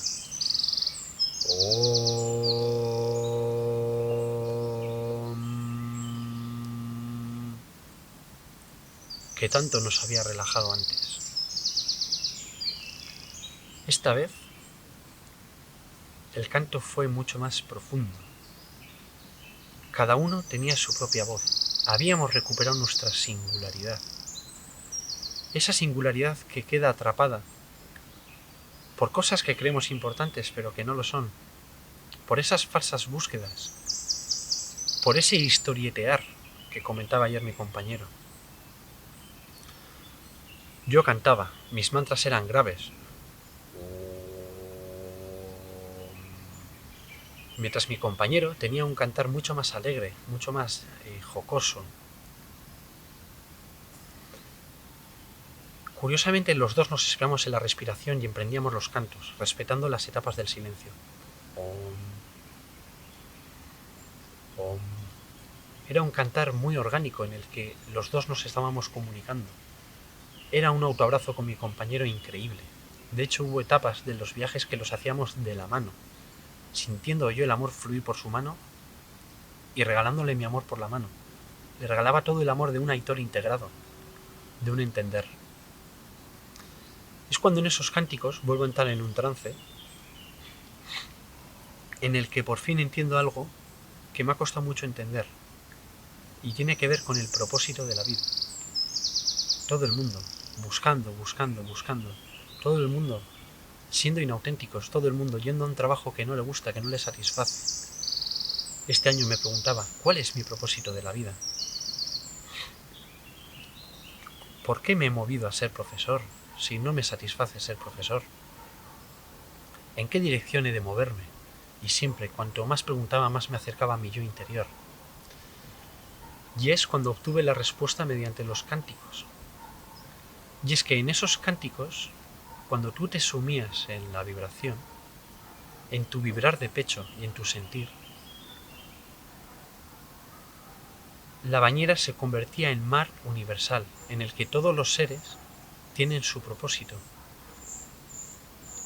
Que tanto nos había relajado antes. Esta vez el canto fue mucho más profundo. Cada uno tenía su propia voz. Habíamos recuperado nuestra singularidad. Esa singularidad que queda atrapada por cosas que creemos importantes pero que no lo son. Por esas falsas búsquedas. Por ese historietear que comentaba ayer mi compañero. Yo cantaba, mis mantras eran graves. Mientras mi compañero tenía un cantar mucho más alegre, mucho más jocoso. Curiosamente los dos nos inspiramos en la respiración y emprendíamos los cantos, respetando las etapas del silencio. Om. Era un cantar muy orgánico en el que los dos nos estábamos comunicando. Era un autoabrazo con mi compañero increíble. De hecho hubo etapas de los viajes que los hacíamos de la mano, sintiendo yo el amor fluir por su mano y regalándole mi amor por la mano. Le regalaba todo el amor de un Aitor integrado, de un entender. Es cuando en esos cánticos vuelvo a entrar en un trance en el que por fin entiendo algo que me ha costado mucho entender y tiene que ver con el propósito de la vida. Todo el mundo buscando, todo el mundo siendo inauténticos, todo el mundo yendo a un trabajo que no le gusta, que no le satisface. Este año me preguntaba, ¿cuál es mi propósito de la vida? ¿Por qué me he movido a ser profesor si no me satisface ser profesor? ¿En qué dirección he de moverme? Y siempre, cuanto más preguntaba, más me acercaba a mi yo interior. Y es cuando obtuve la respuesta mediante los cánticos. Y es que en esos cánticos, cuando tú te sumías en la vibración, en tu vibrar de pecho y en tu sentir, la bañera se convertía en mar universal, en el que todos los seres tienen su propósito.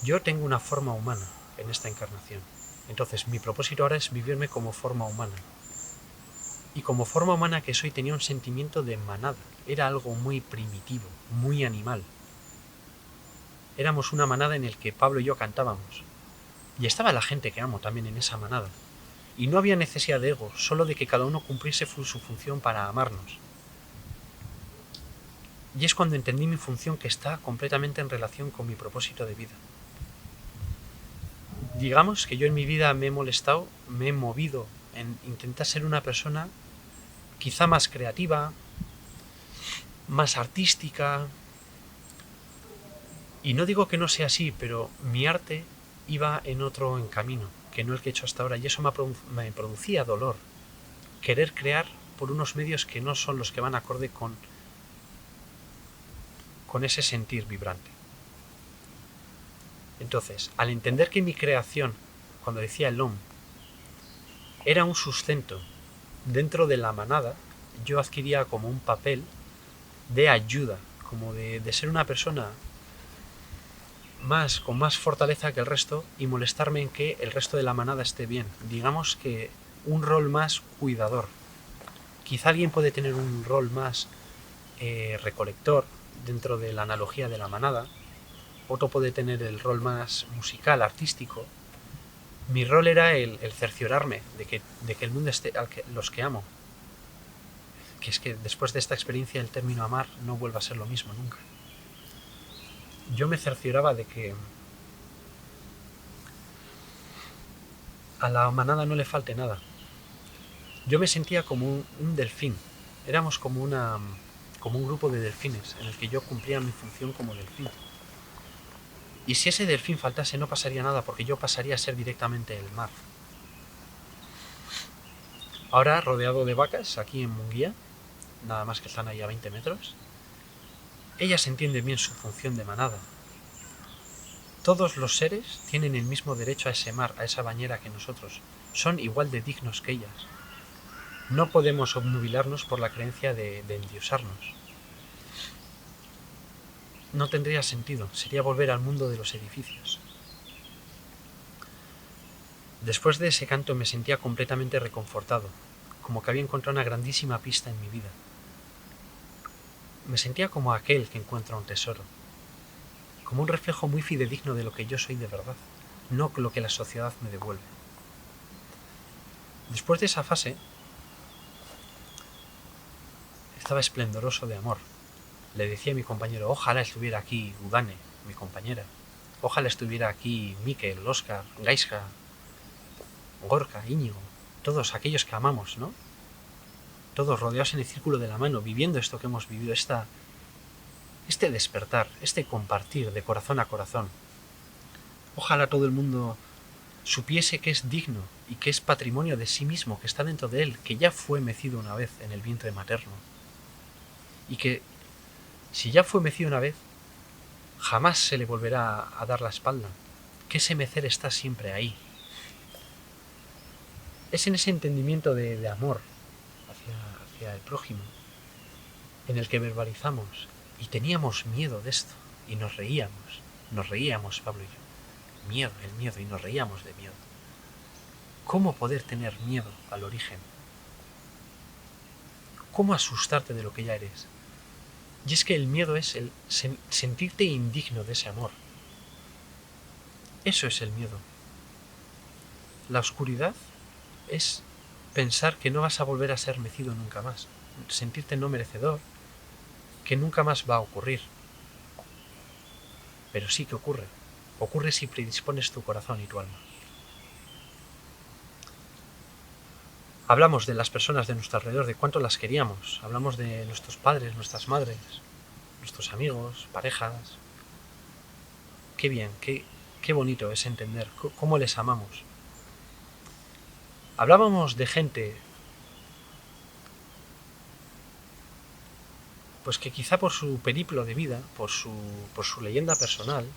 Yo tengo una forma humana en esta encarnación. Entonces mi propósito ahora es vivirme como forma humana. Y como forma humana que soy tenía un sentimiento de manada. Era algo muy primitivo, muy animal. Éramos una manada en el que Pablo y yo cantábamos. Y estaba la gente que amo también en esa manada. Y no había necesidad de ego, solo de que cada uno cumpliese su función para amarnos. Y es cuando entendí mi función, que está completamente en relación con mi propósito de vida. Digamos que yo en mi vida me he movido en intentar ser una persona quizá más creativa, más artística. Y no digo que no sea así, pero mi arte iba en otro camino, que no el que he hecho hasta ahora, y eso me producía dolor. Querer crear por unos medios que no son los que van acorde con ese sentir vibrante. Entonces, al entender que mi creación, cuando decía el Om, era un sustento dentro de la manada, yo adquiría como un papel de ayuda, como de ser una persona con más fortaleza que el resto y molestarme en que el resto de la manada esté bien. Digamos que un rol más cuidador. Quizá alguien puede tener un rol más recolector dentro de la analogía de la manada, otro puede tener el rol más musical, artístico. Mi rol era el cerciorarme de que el mundo esté los que amo. Que es que después de esta experiencia el término amar no vuelva a ser lo mismo nunca. Yo me cercioraba de que a la manada no le falte nada. Yo me sentía como un delfín. Éramos como un grupo de delfines en el que yo cumplía mi función como delfín. Y si ese delfín faltase no pasaría nada, porque yo pasaría a ser directamente el mar. Ahora, rodeado de vacas, aquí en Munguía, nada más que están ahí a 20 metros, ellas entienden bien su función de manada. Todos los seres tienen el mismo derecho a ese mar, a esa bañera que nosotros. Son igual de dignos que ellas. No podemos obnubilarnos por la creencia de endiosarnos. No tendría sentido, sería volver al mundo de los edificios. Después de ese canto me sentía completamente reconfortado, como que había encontrado una grandísima pista en mi vida. Me sentía como aquel que encuentra un tesoro, como un reflejo muy fidedigno de lo que yo soy de verdad, no lo que la sociedad me devuelve. Después de esa fase, estaba esplendoroso de amor. Le decía a mi compañero, ojalá estuviera aquí Udane, mi compañera. Ojalá estuviera aquí Mikel, Óscar, Gaisca, Gorka, Íñigo, todos aquellos que amamos, ¿no? Todos rodeados en el círculo de la mano, viviendo esto que hemos vivido, este despertar, este compartir de corazón a corazón. Ojalá todo el mundo supiese que es digno y que es patrimonio de sí mismo, que está dentro de él, que ya fue mecido una vez en el vientre materno. Y que, si ya fue mecido una vez, jamás se le volverá a dar la espalda, que ese mecer está siempre ahí. Es en ese entendimiento de amor hacia el prójimo en el que verbalizamos, y teníamos miedo de esto, y nos reíamos Pablo y yo, el miedo, y nos reíamos de miedo. ¿Cómo poder tener miedo al origen? ¿Cómo asustarte de lo que ya eres? Y es que el miedo es el sentirte indigno de ese amor. Eso es el miedo. La oscuridad es pensar que no vas a volver a ser mecido nunca más, sentirte no merecedor, que nunca más va a ocurrir. Pero sí que ocurre si predispones tu corazón y tu alma. Hablamos de las personas de nuestro alrededor, de cuánto las queríamos, hablamos de nuestros padres, nuestras madres, nuestros amigos, parejas. Qué bien, qué qué bonito es entender cómo les amamos. Hablábamos de gente pues que quizá por su periplo de vida, por su leyenda personal,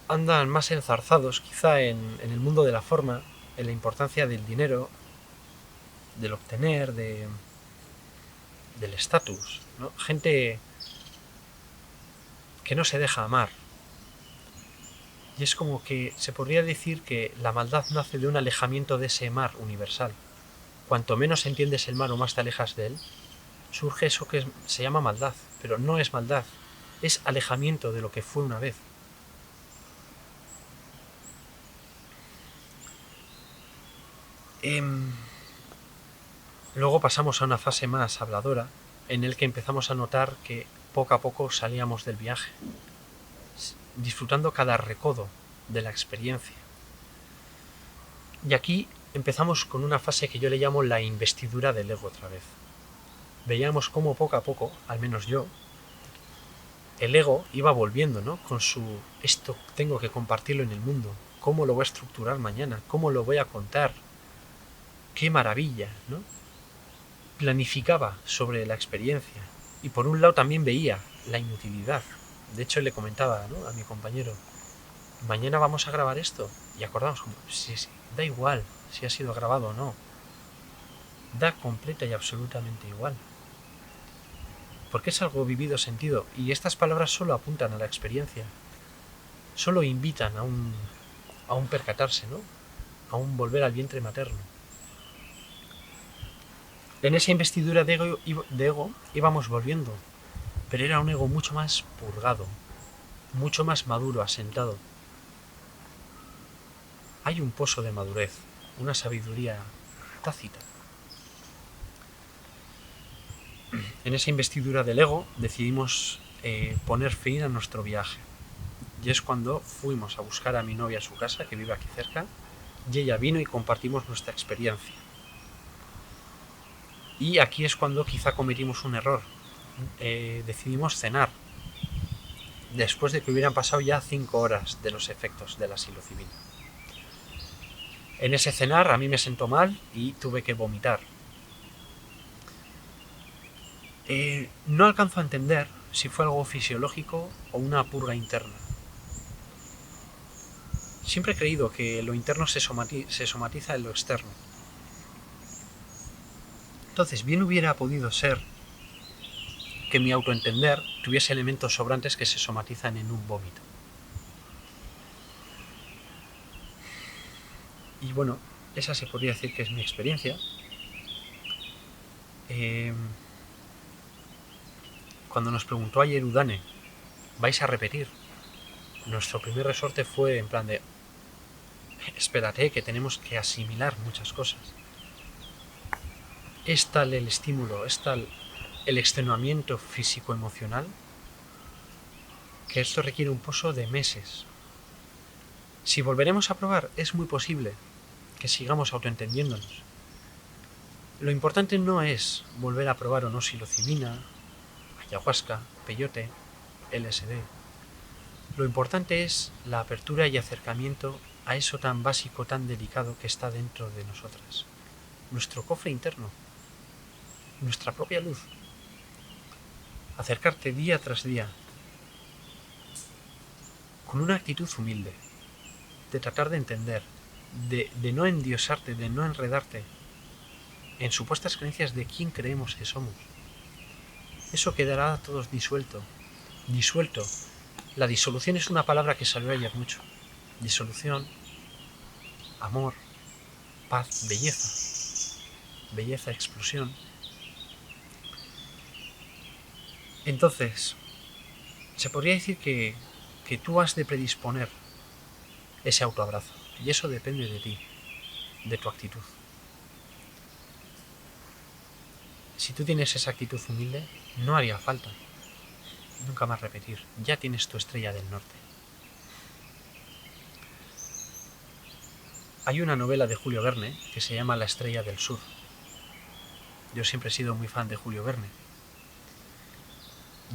andan más enzarzados quizá en el mundo de la forma, en la importancia del dinero, del obtener, del estatus, ¿no? Gente que no se deja amar. Y es como que se podría decir que la maldad nace de un alejamiento de ese mar universal. Cuanto menos entiendes el mar o más te alejas de él, surge eso que se llama maldad, pero no es maldad, es alejamiento de lo que fue una vez. Luego pasamos a una fase más habladora, en el que empezamos a notar que poco a poco salíamos del viaje, disfrutando cada recodo de la experiencia. Y aquí empezamos con una fase que yo le llamo la investidura del ego otra vez. Veíamos cómo poco a poco, al menos yo, el ego iba volviendo, ¿no? Con su esto tengo que compartirlo en el mundo, cómo lo voy a estructurar mañana, cómo lo voy a contar, qué maravilla, ¿no? Planificaba sobre la experiencia y por un lado también veía la inutilidad. De hecho le comentaba, ¿no?, a mi compañero, mañana vamos a grabar esto, y acordamos como, sí, da igual si ha sido grabado o no, da completa y absolutamente igual, porque es algo vivido, sentido, y estas palabras solo apuntan a la experiencia, solo invitan a un percatarse, ¿no?, a un volver al vientre materno. En esa investidura de ego íbamos volviendo, pero era un ego mucho más purgado, mucho más maduro, asentado. Hay un pozo de madurez, una sabiduría tácita. En esa investidura del ego decidimos poner fin a nuestro viaje. Y es cuando fuimos a buscar a mi novia a su casa, que vive aquí cerca, y ella vino y compartimos nuestra experiencia. Y aquí es cuando quizá cometimos un error. Decidimos cenar, después de que hubieran pasado ya 5 horas de los efectos de la psilocibina. En ese cenar a mí me sentó mal y tuve que vomitar. No alcanzo a entender si fue algo fisiológico o una purga interna. Siempre he creído que lo interno se somatiza en lo externo. Entonces, bien hubiera podido ser que mi autoentender tuviese elementos sobrantes que se somatizan en un vómito. Y bueno, esa se podría decir que es mi experiencia. Cuando nos preguntó ayer Udane, ¿vais a repetir? Nuestro primer resorte fue en plan de, espérate, que tenemos que asimilar muchas cosas. Es tal el estímulo, es tal el extenuamiento físico-emocional, que esto requiere un pozo de meses. Si volveremos a probar, es muy posible que sigamos autoentendiéndonos. Lo importante no es volver a probar o no psilocibina, ayahuasca, peyote, LSD. Lo importante es la apertura y acercamiento a eso tan básico, tan delicado que está dentro de nosotras. Nuestro cofre interno, nuestra propia luz. Acercarte día tras día, con una actitud humilde, de tratar de entender, de no endiosarte, de no enredarte en supuestas creencias de quién creemos que somos. Eso quedará a todos disuelto. La disolución es una palabra que salió ayer mucho. Disolución, amor, paz, belleza, explosión. Entonces, se podría decir que tú has de predisponer ese autoabrazo, y eso depende de ti, de tu actitud. Si tú tienes esa actitud humilde, no haría falta nunca más repetir, ya tienes tu estrella del norte. Hay una novela de Julio Verne que se llama La estrella del sur. Yo siempre he sido muy fan de Julio Verne.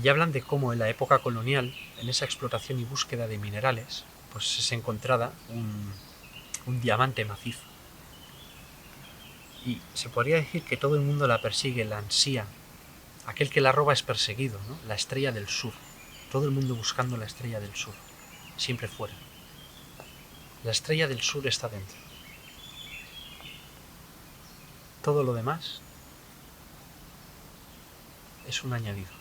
y hablan de cómo en la época colonial, en esa explotación y búsqueda de minerales, pues se encontraba un diamante macizo. Y se podría decir que todo el mundo la persigue, la ansía. Aquel que la roba es perseguido, ¿no? La estrella del sur. Todo el mundo buscando la estrella del sur. Siempre fuera. La estrella del sur está dentro. Todo lo demás es un añadido.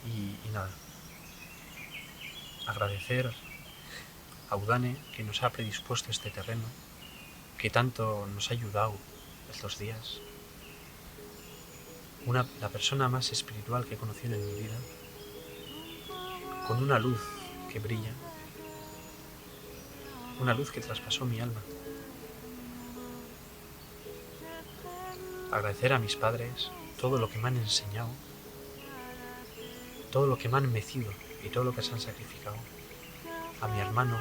Y nada. Agradecer a Udane que nos ha predispuesto este terreno, que tanto nos ha ayudado estos días. La persona más espiritual que he conocido en mi vida, con una luz que brilla, una luz que traspasó mi alma. Agradecer a mis padres todo lo que me han enseñado, todo lo que me han mecido y todo lo que se han sacrificado. A mi hermano,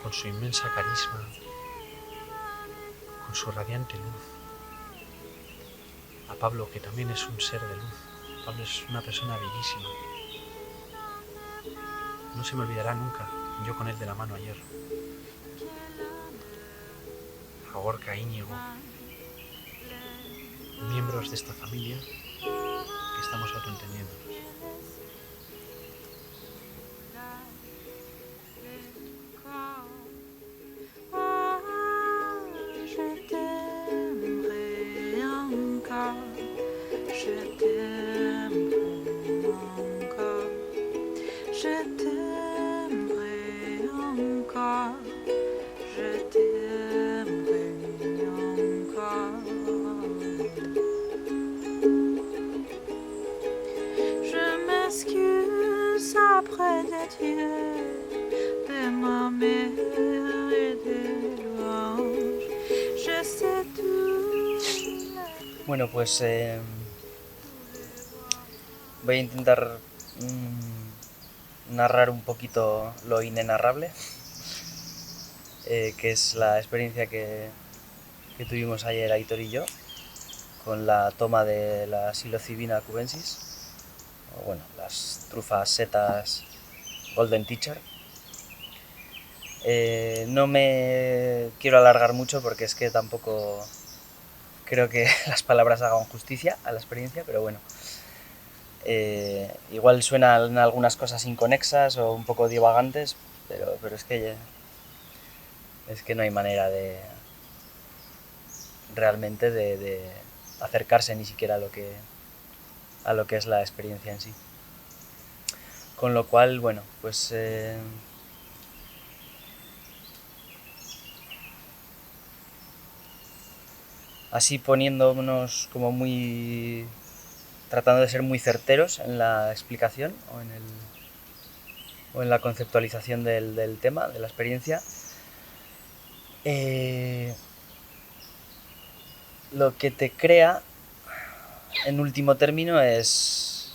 con su inmensa carisma, con su radiante luz. A Pablo, que también es un ser de luz. Pablo es una persona bellísima. No se me olvidará nunca, yo con él de la mano ayer. A Gorka, Íñigo, miembros de esta familia que estamos autoentendiéndonos. Bueno, pues voy a intentar narrar un poquito lo inenarrable, que es la experiencia que tuvimos ayer Aitor y yo con la toma de la psilocibina cubensis, o bueno, las trufas setas Golden Teacher. No me quiero alargar mucho porque es que tampoco creo que las palabras hagan justicia a la experiencia, pero bueno, igual suenan algunas cosas inconexas o un poco divagantes, pero es que no hay manera de realmente de acercarse ni siquiera a lo que es la experiencia en sí. Con lo cual, bueno, pues así poniéndonos como muy... tratando de ser muy certeros en la explicación o en la conceptualización del tema, de la experiencia. Lo que te crea, en último término, es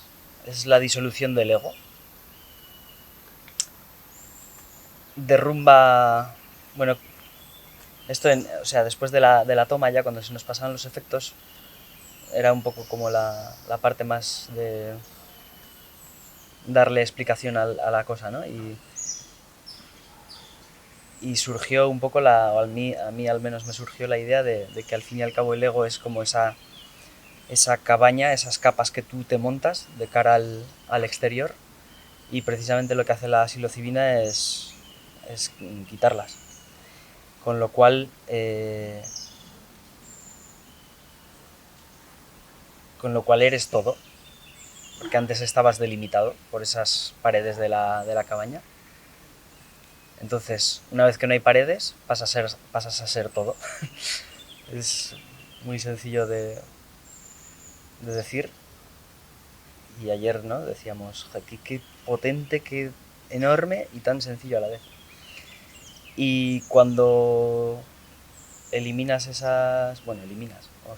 la disolución del ego. Derrumba... Bueno, esto después de la toma, ya cuando se nos pasaban los efectos, era un poco como la parte más de darle explicación a la cosa, ¿no? Y surgió un poco a mí al menos me surgió la idea de que al fin y al cabo el ego es como esa cabaña, esas capas que tú te montas de cara al exterior, y precisamente lo que hace la psilocibina es quitarlas. Con lo cual eres todo, porque antes estabas delimitado por esas paredes de la cabaña. Entonces, una vez que no hay paredes, pasas a ser todo. Es muy sencillo de decir. Y ayer, ¿no? Decíamos, qué potente, qué enorme y tan sencillo a la vez. Y cuando eliminas o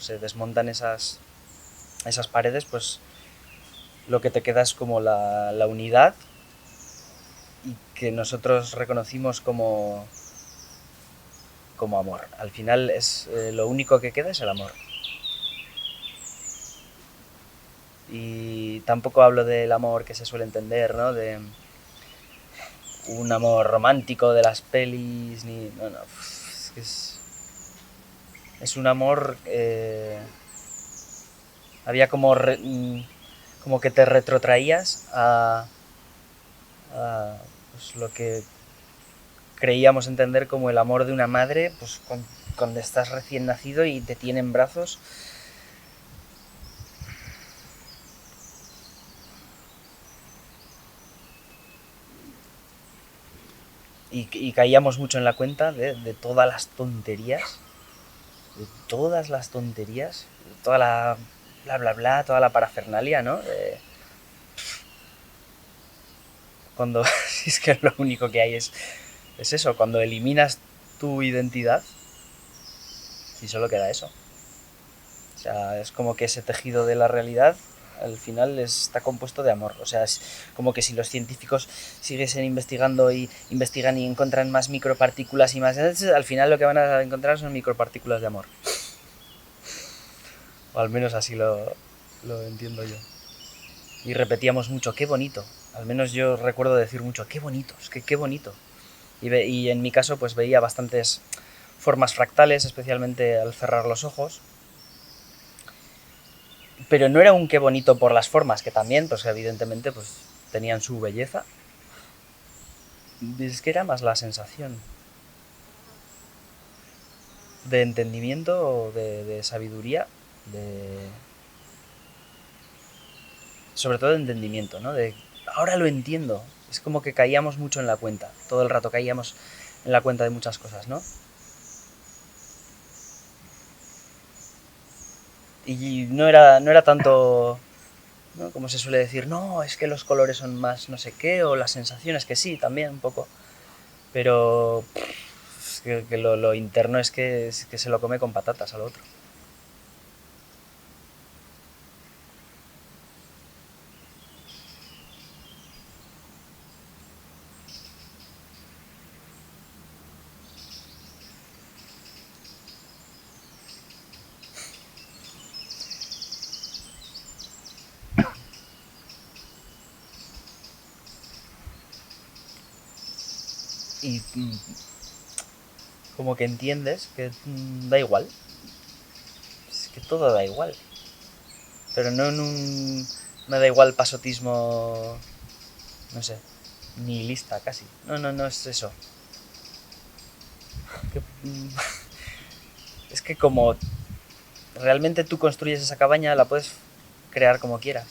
se desmontan esas paredes, pues lo que te queda es como la unidad, y que nosotros reconocimos como amor. Al final es lo único que queda es el amor. Y tampoco hablo del amor que se suele entender, ¿no? De un amor romántico de las pelis, ni... No, no, es que es un amor... había como... como que te retrotraías a pues, lo que creíamos entender como el amor de una madre, pues cuando estás recién nacido y te tiene en brazos. Y caíamos mucho en la cuenta de todas las tonterías, de toda la bla bla bla, toda la parafernalia, ¿no? Cuando, si es que lo único que hay es eso, cuando eliminas tu identidad, si solo queda eso. O sea, es como que ese tejido de la realidad al final está compuesto de amor. O sea, es como que si los científicos siguiesen investigando y investigan y encuentran más micropartículas y más, al final lo que van a encontrar son micropartículas de amor. O al menos así lo entiendo yo. Y repetíamos mucho, qué bonito. Al menos yo recuerdo decir mucho, qué bonito, es que qué bonito. Y en mi caso pues veía bastantes formas fractales, especialmente al cerrar los ojos. Pero no era un qué bonito por las formas, que también, pues evidentemente, pues tenían su belleza. Es que era más la sensación de entendimiento, de sabiduría, sobre todo de entendimiento, ¿no? De ahora lo entiendo. Es como que caíamos mucho en la cuenta. Todo el rato caíamos en la cuenta de muchas cosas, ¿no? Y no era tanto, ¿no? Como se suele decir, no, es que los colores son más no sé qué, o las sensaciones, que sí, también un poco. Pero que lo interno es que se lo come con patatas al otro. Y como que entiendes que da igual. Es que todo da igual. Pero no en un me da igual pasotismo, no sé, nihilista casi. No es eso. Que, es que como realmente tú construyes esa cabaña, la puedes crear como quieras.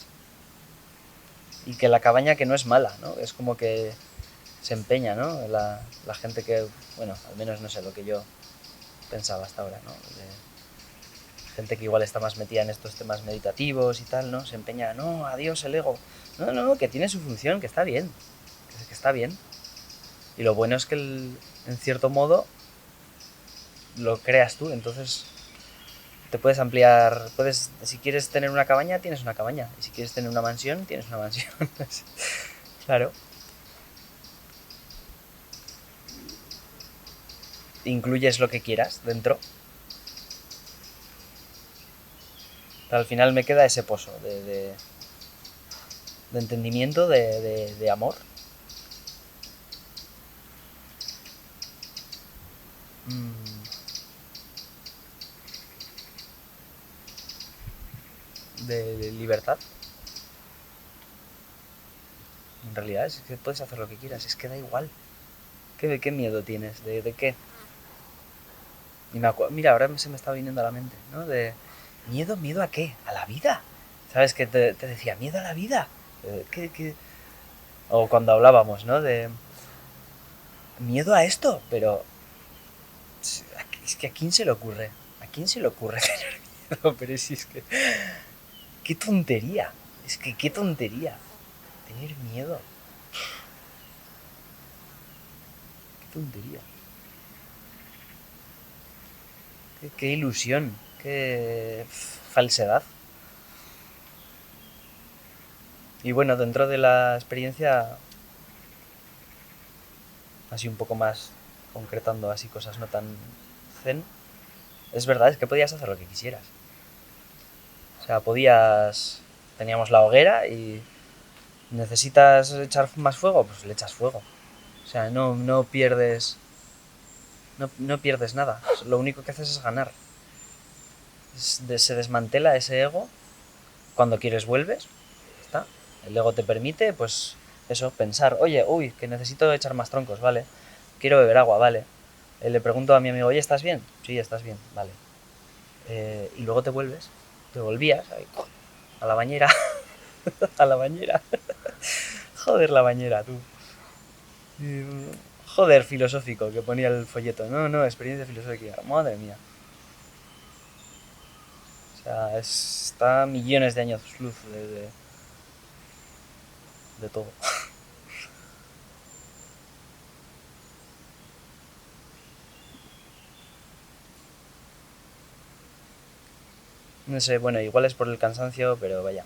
Y que la cabaña que no es mala, ¿no? Es como que se empeña, ¿no? La gente que, bueno, al menos no sé lo que yo pensaba hasta ahora, ¿no? Gente que igual está más metida en estos temas meditativos y tal, ¿no? Se empeña, no, adiós el ego. No, que tiene su función, que está bien. Que está bien. Y lo bueno es que en cierto modo lo creas tú, entonces te puedes ampliar, si quieres tener una cabaña, tienes una cabaña. Y si quieres tener una mansión, tienes una mansión. Claro. Incluyes lo que quieras dentro. Pero al final me queda ese pozo de entendimiento, de amor. De libertad. En realidad es que puedes hacer lo que quieras, es que da igual. ¿Qué miedo tienes? ¿De qué? Y mira, ahora se me está viniendo a la mente, ¿no? De miedo a qué? ¿A la vida? ¿Sabes? Que te decía, miedo a la vida. ¿Qué? O cuando hablábamos, ¿no? De miedo a esto, pero es que ¿a quién se le ocurre? ¿A quién se le ocurre tener miedo? Pero si es que... ¡Qué tontería! Es que qué tontería. Tener miedo. Qué tontería. Qué ilusión. Qué falsedad. Y bueno, dentro de la experiencia, así un poco más concretando así cosas no tan zen, es verdad, es que podías hacer lo que quisieras. O sea, podías Teníamos la hoguera y necesitas echar más fuego, pues le echas fuego. O sea, no pierdes... No pierdes nada. Lo único que haces es ganar. Se desmantela ese ego. Cuando quieres vuelves. Está. El ego te permite, pues, eso, pensar. Oye, uy, que necesito echar más troncos, vale. Quiero beber agua, vale. Le pregunto a mi amigo, oye, ¿estás bien? Sí, estás bien, vale. Y luego te vuelves. Te volvías ahí, a la bañera. A la bañera. Joder, la bañera, tú. Joder, filosófico, que ponía el folleto. No, experiencia filosófica. Madre mía. O sea, está a millones de años luz de todo. No sé, bueno, igual es por el cansancio, pero vaya.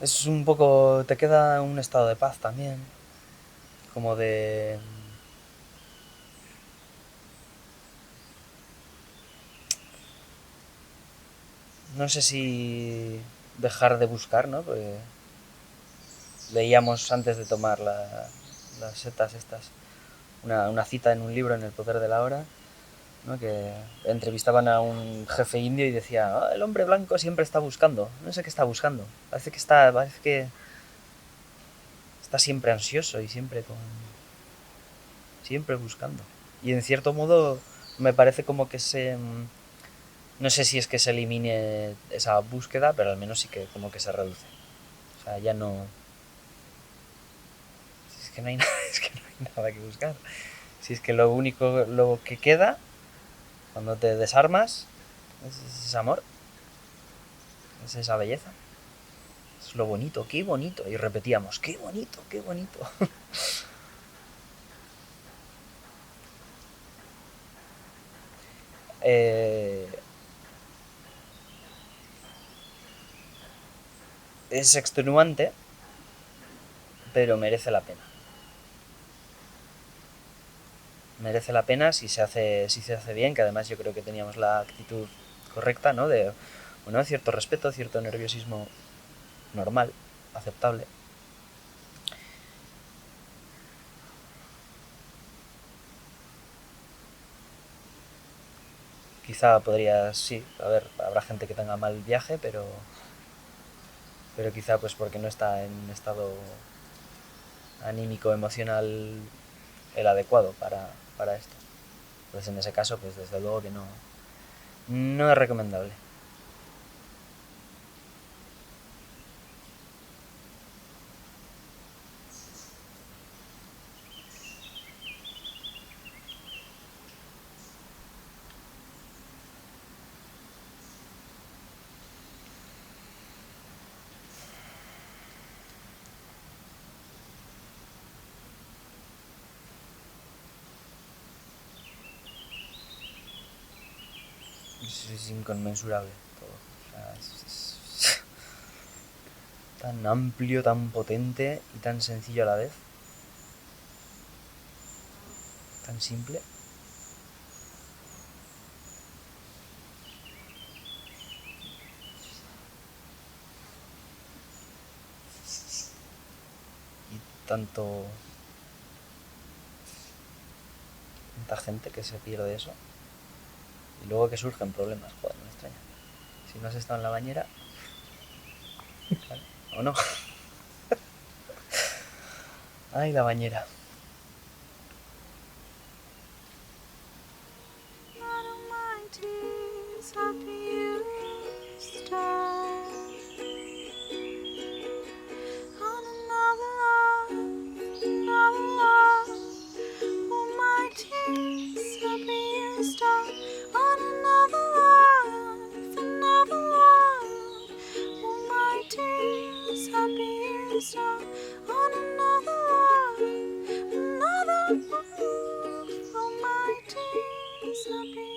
Es un poco... Te queda un estado de paz también. Como de... No sé si dejar de buscar, ¿no? Porque leíamos antes de tomar las setas estas una cita en un libro, en El poder de la hora, ¿no? Que entrevistaban a un jefe indio y decía, el hombre blanco siempre está buscando, no sé qué está buscando, parece que está siempre ansioso y siempre buscando. Y en cierto modo me parece como que no sé si es que se elimine esa búsqueda, pero al menos sí que como que se reduce. O sea, ya no... Es que no hay nada, es que no hay nada que buscar. Si es que lo que queda cuando te desarmas es amor, es esa belleza, es lo bonito, qué bonito. Y repetíamos, qué bonito, qué bonito. Es extenuante, pero merece la pena. Merece la pena si se hace bien, que además yo creo que teníamos la actitud correcta, ¿no? De, bueno, cierto respeto, cierto nerviosismo normal, aceptable. Quizá sí, a ver, habrá gente que tenga mal viaje, pero quizá pues porque no está en un estado anímico, emocional el adecuado para esto. Entonces en ese caso, pues desde luego que no es recomendable. Es inconmensurable todo. O sea, es tan amplio, tan potente y tan sencillo a la vez. Tan simple. Y tanta gente que se pierde eso. Y luego que surgen problemas, joder, me extraña. Si no has estado en la bañera, ¿vale? ¿O no? Ay, la bañera. Another love, all my tears are being